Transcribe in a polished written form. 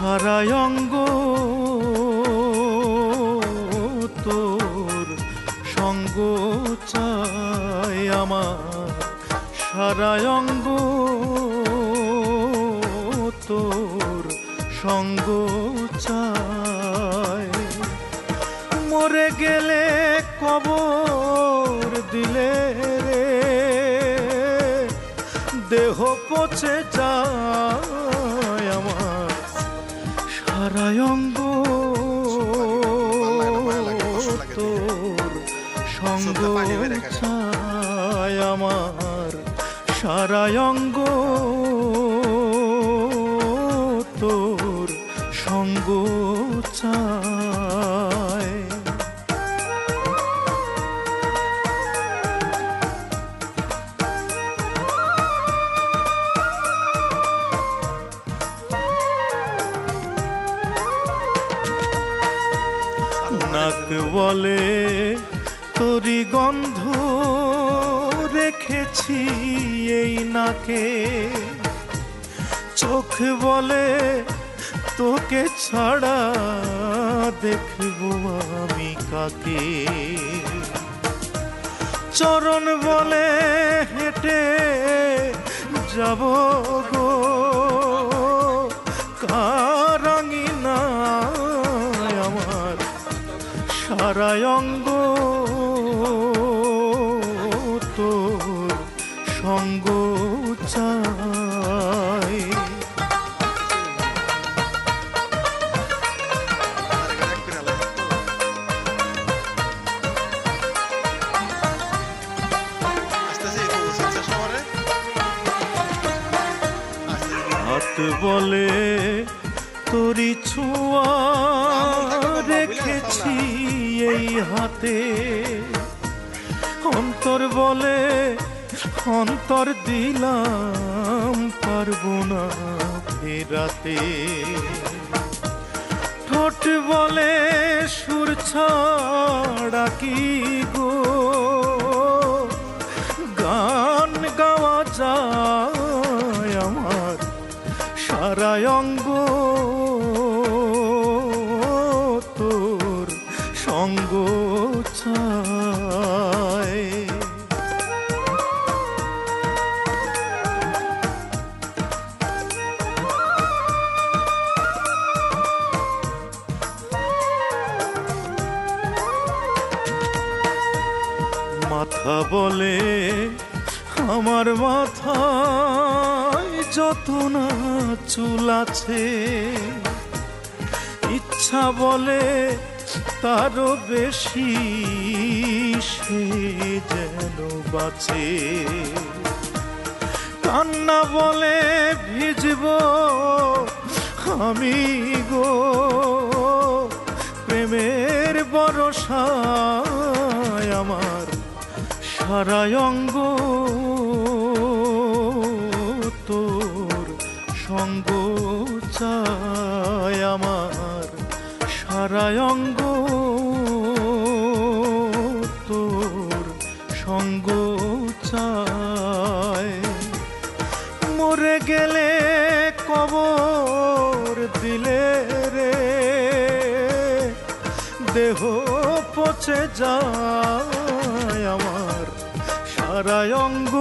সারা অঙ্গ তোর সঙ্গ চাই আমার, সারা অঙ্গ তোর সঙ্গ চাই। মরে গেলে কবর দিলে রে দেহ পচে যায় আমার, সারা অঙ্গ তোর সঙ্গ চাই আমার, সারা অঙ্গ তোর সঙ্গ চাই। নাক বলে তোরি গন্ধ রেখেছি এই নাকে, চোখ বলে তোকে ছাড়া দেখবো আমি কাকে, চরণ বলে হেঁটে যাব গো কারাঙ্গিনা আমার, সারা অঙ্গ তোর সঙ্গ চাই। হাত বলে তোরি ছোঁয়া রেখেছি এই হাতে, অন্তর বলে অন্তর দিলাম পারবো না ফেরাতে, ঠোঁট বলে সুর ছাড়া কি গো গান গাওয়া যায় আমার, সারা অঙ্গ তোর সঙ্গ চাই। মাথা বলে আমার মাথায় যত না চুল আছে, ইচ্ছা বলে তারও বেশি সে যেন বাঁচে, কান্না বলে ভিজব আমি গো প্রেমের বরসায় আমার, সারা অঙ্গ তোর সঙ্গ চাই আমার, সারা অঙ্গ তোর সঙ্গ চাই। মরে গেলে কবর দিলে রে দেহ পচে যায় আমার, সারা অঙ্গ